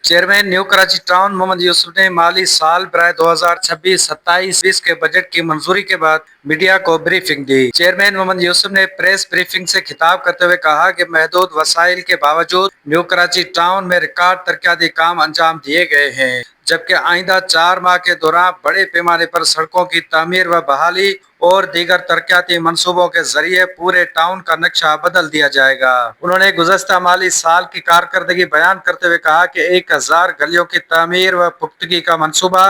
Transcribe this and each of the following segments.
Chairman New Karachi Town Mohammad Yusuf ने माली साल बरए 2026-27 के बजट की मंजूरी के बाद मीडिया को ब्रीफिंग दी। चेयरमैन मोहम्मद यूसुफ ने प्रेस ब्रीफिंग से खिताब करते हुए कहा कि महदूद वसाइल के बावजूद न्यू कराची टाउन में रिकॉर्ड तरक्याती काम अंजाम दिए गए हैं, जबकि आइंदा 4 माह के दौरान बड़े पैमाने पर सड़कों की तामीर व बहाली और दीगर तरक्याती मंसूबों के जरिए पूरे टाउन का नक्शा बदल दिया जाएगा। उन्होंने गुज़श्ता माली साल की कारकर्दगी बयान करते हुए कहा कि 1000 गलियों की तामीर व पुख्तगी का मंसूबा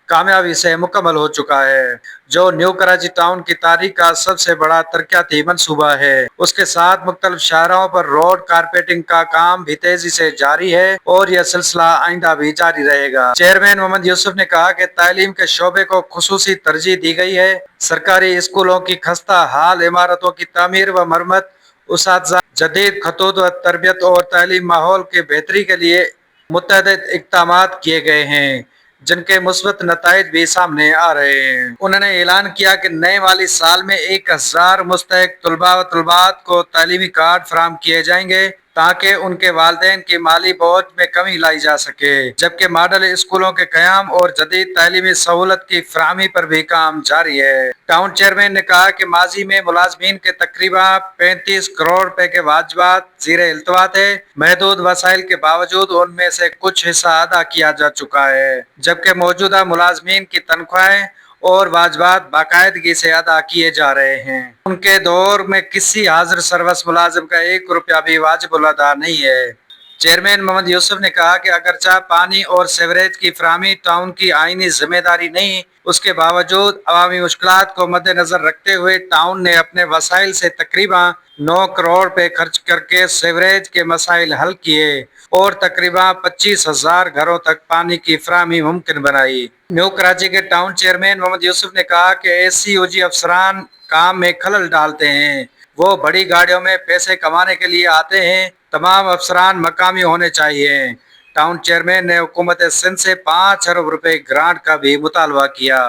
कामयाबी से मुकम्मल हो चुका है, जो न्यू कराची टाउन की तारीख का सबसे बड़ा तरक्याती मंसूबा है। उसके साथ मुख्तलिफ शहरों पर रोड कारपेटिंग का काम भी तेजी से जारी है और यह सिलसिला आइंदा भी जारी रहेगा। चेयरमैन मोहम्मद यूसुफ ने कहा कि तालीम के शोबे को खुसूसी तरजीह दी गई है। सरकारी स्कूलों की खस्ता हाल इमारतों की तामीर व मरम्मत, उसातिज़ा जदीद खतूत व तरबियत और तालीम माहौल की बेहतरी के लिए मुतअद्दिद इक़दामात किए गए हैं, जिनके मुस्बत नताइज भी सामने आ रहे हैं। उन्होंने ऐलान किया कि नए माली साल में 1000 मुस्तहिक तलबा व तलबात को तालीमी कार्ड फराहम किए जाएंगे ताकि उनके वालिदैन की माली बोझ में कमी लाई जा सके, जबकि मॉडल स्कूलों के क़याम और जदीद तालीमी सहूलत की फराहमी पर भी काम जारी है। टाउन चेयरमैन ने कहा कि माजी में मुलाजमीन के तकरीबन 35 करोड़ रुपए के वाजिबात ज़ीरे इल्तवा थे। महदूद वसाइल के बावजूद उनमें से कुछ हिस्सा अदा किया जा चुका है, जबकि मौजूदा मुलाजमीन की तनख्वाहें और वाजिबात बाकायदगी से अदा किए जा रहे हैं। उनके दौर में किसी हाजिर सर्वस मुलाजिम का 1 रुपया भी वाजिबुल अदा नहीं है। चेयरमैन मोहम्मद यूसुफ ने कहा कि अगरचा पानी और सीवरेज की फराहमी टाउन की आईनी जिम्मेदारी नहीं, उसके बावजूद अवामी मुश्किलात को मद्देनजर रखते हुए टाउन ने अपने वसाइल से तकरीबन 9 करोड़ रुपए खर्च करके सीवरेज के मसाइल हल किए और तकरीबन 25,000 घरों तक पानी की फराहमी मुमकिन बनाई। न्यू कराची के टाउन चेयरमैन मोहम्मद यूसुफ ने कहा कि एसीओजी अफसरान काम में खलल डालते हैं। वो बड़ी गाड़ियों में पैसे कमाने के लिए आते हैं। तमाम अफसरान मकामी होने चाहिए। टाउन चेयरमैन ने हुकूमत सिंध से 5 अरब रुपए ग्रांट का भी मुतालबा किया।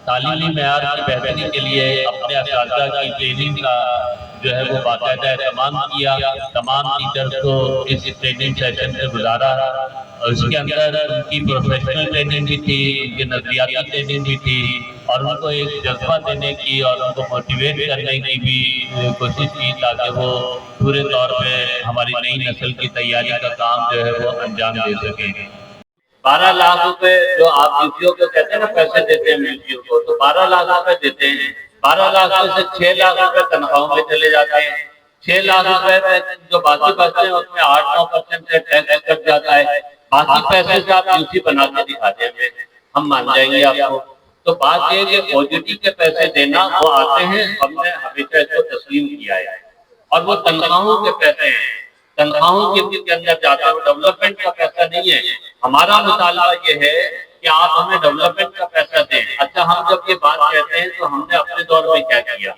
तालीमी मेयार की बेहतरी के लिए अपने असातिज़ा की ट्रेनिंग का जो है वो बाकायदा एहतमाम किया। तमाम टीचर्स को इस ट्रेनिंग सेशन से गुजारा और इसके अंदर उनकी प्रोफेशनल ट्रेनिंग भी थी, उनकी नजरियाती ट्रेनिंग भी थी और उनको एक जज्बा देने की और उनको मोटिवेट करने की भी कोशिश की ताकि वो पूरे तौर पे हमारी नई नस्ल की तैयारी का काम जो है वो अंजाम दे सकें। 12 लाख रुपए जो आप यूपीओ को कहते हैं ना, पैसे देते हैं यूपीओ को, तो 12 लाख रुपए देते हैं। 12 लाख में से 6 लाख रुपए तनख्वाहों में चले जाते हैं। 6 लाख रुपए जो बाकी बचते हैं उसमें 8-9% से टैक्स कट जाता है। बाकी पैसे से आप यूसी बना के दिखा देंगे, हम मान जाएंगे आपको। तो बात ये कि ओजीटी के पैसे देना वो आते हैं, हमने हमेशा इसको तस्लीम किया है और वो तनख्वाहों के पैसे हैं, तनख्वाहों के अंदर जाता है, डेवलपमेंट का पैसा नहीं है। हमारा मुतालबा ये है कि आप हमें डेवलपमेंट का पैसा दें। अच्छा, हम जब ये बात कहते हैं तो हमने अपने दौर में क्या किया?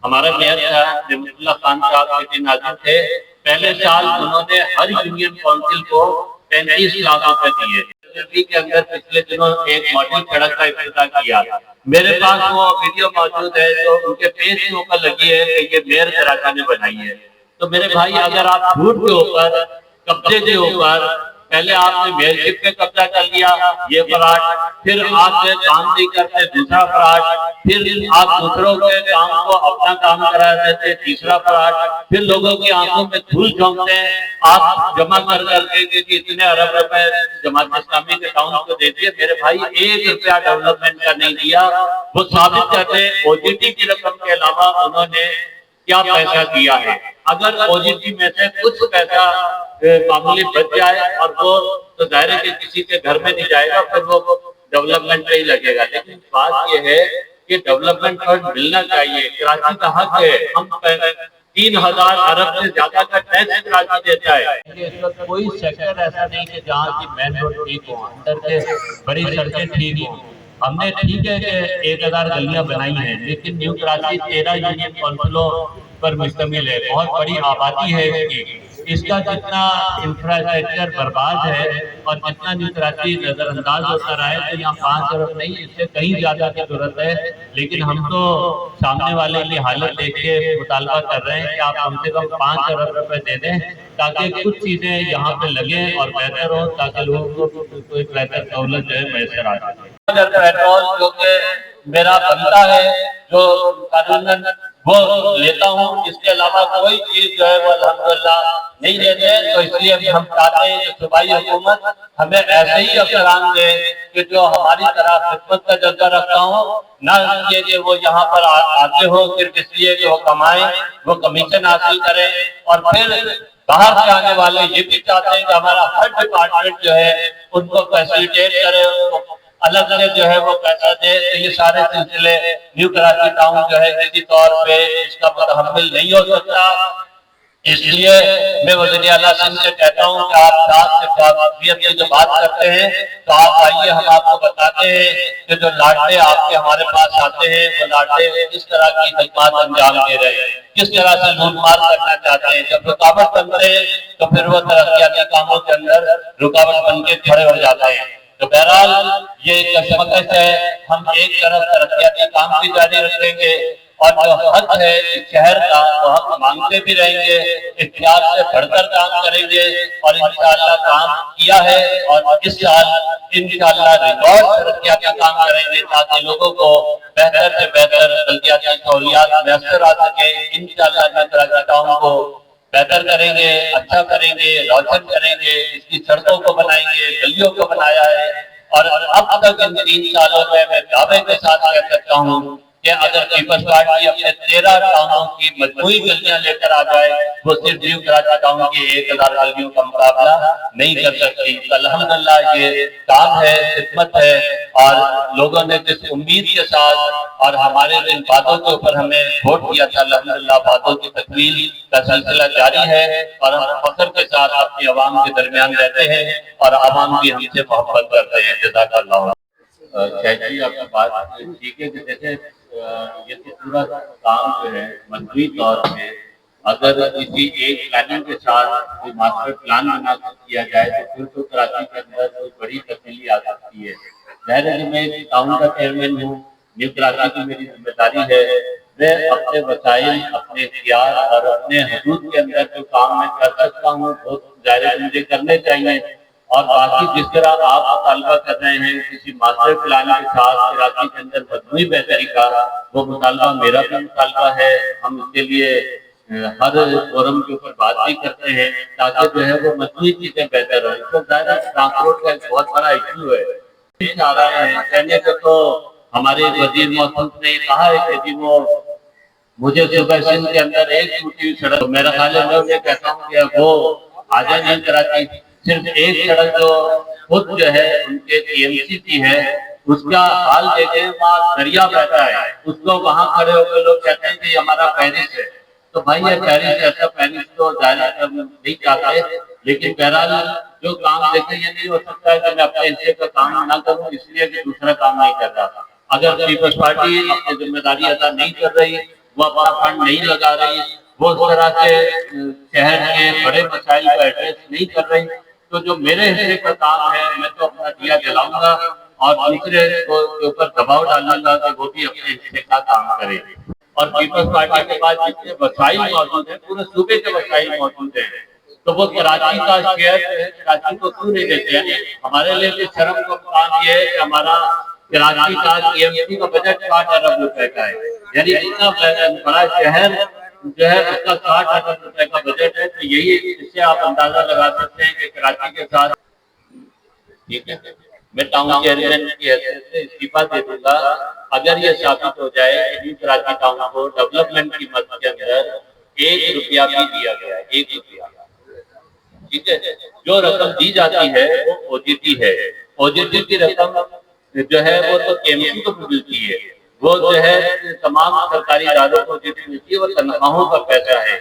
हमारा मेयर साहब जमीउल्लाह खान साहब के नाज़िम थे, पहले साल उन्होंने हर यूनियन काउंसिल को 35 लाख रुपए दिए। दिल्ली के अंदर पिछले दिनों एक मॉडल सड़क का इफ्तिताह किया। मेरे पास वो वीडियो मौजूद है जो उनके पेज के ऊपर लगी है कि ये मेयर कराची ने बनाई है। तो मेरे भाई, अगर आप झूठ के ऊपर, कब्जे के ऊपर, पहले आपने मेयरशिप पे कब्जा कर लिया, ये फ्रॉड, फिर आपने काम नहीं करते, दूसरा फ्रॉड, फिर आप दूसरों के काम को अपना काम करा देते, तीसरा फ्रॉड, फिर लोगों की आंखों में धूल झोंकते हैं। आप जमा कर करके कि इतने अरब रुपए जमात इस्लामी के टाउन को दे दिए। मेरे भाई, 1 रुपया डेवलपमेंट का नहीं दिया। वो साबित करते ओजीटी की रकम के अलावा उन्होंने क्या पैसा दिया है। अगर ओजीटी में से कुछ पैसा मामूली बच जाए और वो तो दायरे के किसी के घर में नहीं जाएगा, फिर वो डेवलपमेंट पे ही लगेगा। लेकिन बात ये है कि डेवलपमेंट फंड मिलना चाहिए, कराची का हक है। हम 3000 अरब से ज्यादा का टैक्स कराची देता है। इस वक्त कोई सेक्टर ऐसा नहीं कि जहाँ की मेन रोड ठीक हो, अंदर के बड़ी सड़कें ठीक हो। हमने ठीक है कि 1000 गलियां बनाई हैं, लेकिन न्यू कराची 13 यूनियन काउंसिलों पर मुश्तमिल है, बहुत बड़ी आबादी है इसकी। اس کا جتنا انفراسٹرکچر برباد ہے اور جتنا نیو کراچی نظر انداز ہوتا رہا ہے، تو یہاں 5 ارب نہیں، اس سے کہیں زیادہ کی ضرورت ہے. لیکن ہم تو سامنے والے کی حالت دیکھ کے مطالبہ کر رہے ہیں کہ آپ کم سے کم 5 ارب روپے دے دیں تاکہ کچھ چیزیں یہاں پہ لگیں اور بہتر ہو، تاکہ لوگوں کو کوئی بہتر سہولت جو ہے میسر آ جائے. پیٹرول جو کہ میرا بنتا ہے، جو قانوناً وہ لیتا ہوں، اس کے علاوہ کوئی چیز جو ہے وہ الحمدللہ نہیں لیتے. تو اس لیے ہم چاہتے ہیں کہ صوبائی حکومت ہمیں ایسے ہی افسران دے کہ جو ہماری طرح خدمت کا جذبہ رکھتا ہوں، نہ یہ کہ وہ یہاں پر آتے ہو صرف اس لیے کہ وہ کمائیں، وہ کمیشن حاصل کریں. اور پھر باہر سے آنے والے یہ بھی چاہتے ہیں کہ ہمارا ہر ڈپارٹمنٹ جو ہے ان کو فیسیلیٹیٹ کرے، الگ سے جو ہے وہ پیسہ دے. تو یہ سارے سلسلے نیو کراچی ٹاؤن جو ہے کسی طور پہ اس کا متحمل نہیں ہو سکتا. اس لیے میں وزیر اعلیٰ سے کہتا ہوں کہ آپ ساتھ سے فعالیت سے جو بات کرتے ہیں تو آپ آئیے، ہم آپ کو بتاتے ہیں کہ جو لاڈلے آپ کے ہمارے پاس آتے ہیں وہ لاڈلے کس طرح کی خدمات انجام دے رہے ہیں، کس طرح سے لوٹ مار کرنا چاہتے ہیں. جب رکاوٹ بنتے ہیں تو پھر وہ ترقیاتی کاموں کے اندر رکاوٹ بن کے کھڑے ہو جاتے ہیں. تو بہرحال یہ ایک کشمکش ہے. ہم ایک طرف ترقیاتی کام بھی جاری رکھیں گے اور جو حق ہے اس شہر کا وہ ہم مانگتے بھی رہیں گے، اختیار سے بڑھ کر کام کریں گے. اور انشاءاللہ کام کیا ہے اور اس سال انشاءاللہ ریکارڈ ترقیاتی کام کریں گے تاکہ لوگوں کو بہتر سے بہتر ترقیاتی سہولیات میسر آ سکے. انشاءاللہ نیو کراچی ٹاؤن کو بہتر کریں گے، اچھا کریں گے، روشن کریں گے. اس کی سڑکوں کو بنائیں گے، گلیوں کو بنایا ہے. اور اب تک ان 3 سالوں میں دعوے کے ساتھ کہہ سکتا ہوں کہ اگر پیپلز پارٹی اپنے 13 ٹاؤنوں کی مجموعی گلیاں لے کر آ جائے، وہ صرف نیو کراچی ٹاؤن کی 1000 گلیوں کا مقابلہ نہیں کر سکتی. الحمدللہ یہ کام ہے، خدمت ہے، اور لوگوں نے جس امید کے ساتھ اور ہمارے جن باتوں کے اوپر ہمیں ووٹ دیا تھا، الحمدللہ باتوں کی تکمیل کا سلسلہ جاری ہے. اور ہم فخر کے ساتھ اپنی عوام کے درمیان رہتے ہیں اور عوام بھی ہم سے محبت کرتے ہیں. جزاک اللہ. شاہد جی، آپ کی بات ٹھیک ہے کہ جیسے یہ تو پورا کام جو ہے مجموعی طور پہ اگر کسی ایک پلاننگ کے ساتھ کوئی ماسٹر پلان بنا کیا جائے تو پھر تو کراچی کے اندر کوئی بڑی تبدیلی آ سکتی ہے. ظاہر ہے کہ میں ٹاؤن کا چیئرمین ہوں، نیو کراچی کی میری ذمہ داری ہے. میں اپنے وسائل، اپنے اختیار اور اپنے حدود کے اندر جو کام میں کر سکتا ہوں وہ ظاہر ہے مجھے کرنے چاہیے. اور باقی جس طرح آپ مطالبہ کر رہے ہیں کسی ماسٹر پلان کے ساتھ کراچی کے اندر مجموعی بہتری کا، وہ مطالبہ میرا بھی مطالبہ ہے. ہم اس کے لیے ہر فورم کے اوپر بات بھی کرتے ہیں تاکہ جو ہے وہ مجموعی چیزیں بہتر ہوں. تو ظاہر ٹرانسپورٹ کا ایک بہت بڑا ایشو ہے. آ رہے ہیں کہنے کو تو ہمارے وزیر موصوف نے کہا ہے کہ جی وہ مجھے صبح سندھ کے اندر ایک ٹوٹی ہوئی سڑک، میرا خیال ہے میں کہتا ہوں کہ وہ آ جائے نہیں کراچی. صرف ایک سڑک جو خود جو ہے ان کے ٹی ایم سی کی ہے، اس کا حال دیکھیں، وہاں دریا بہتا ہے، اس کو وہاں کھڑے ہو کے لوگ کہتے ہیں کہ یہ ہمارا پیرس ہے. تو بھائی یہ پیرس ایسا پیرس تو ظاہر نہیں چاہتے. لیکن بہرحال جو کام دیکھیں یہ نہیں ہو سکتا ہے کہ میں اپنے حصے کا کام نہ کروں اس لیے کہ دوسرا کام نہیں کر رہا. اگر پیپلز پارٹی اپنی ذمہ داری ادا نہیں کر رہی، وہ اپنا فنڈ نہیں لگا رہی، وہ اس طرح سے شہر کے بڑے مسائل کو ایڈریس نہیں کر رہی، تو جو میرے حصے کا کام ہے میں تو اپنا دیا جلاؤں گا اور دوسرے کے اوپر دباؤ ڈالوں گا کہ وہ بھی اپنے حصے کا کام کرے. اور پیپلز پارٹی کے پاس جتنے وسائل موجود ہیں، پورے صوبے کے وسائل موجود ہیں، تو وہ کراچی کا شیئر کراچی کو کیوں نہیں دیتے ہیں؟ ہمارے لیے تو شرم کا کام یہ ہے کہ ہمارا کراچی کا ٹی ایم سی کا بجٹ 60 ارب روپے کا ہے. یعنی اتنا بڑا شہر جو ہے اس کا 60 ارب روپے کا بجٹ ہے. تو یہی اس سے آپ اندازہ لگا سکتے ہیں کہ کراچی کے ساتھ ٹھیک ہے میں ٹاؤن چیئرمین کی حیثیت سے استعفیٰ دے دوں گا اگر یہ ثابت ہو جائے کہ نیو کراچی ٹاؤن کو ڈیولپمنٹ کی مد کے اندر 1 روپیہ بھی دیا گیا ہے. 1 روپیہ ٹھیک ہے. جو رقم دی جاتی ہے وہ او جی ٹی ہے. او جی ٹی کی رقم جو ہے وہ تو کے ایم سی کو ملتی ہے، وہ جو ہے تمام سرکاری اداروں کو جو ملتی ہے وہ تنخواہوں کا پیسہ ہے.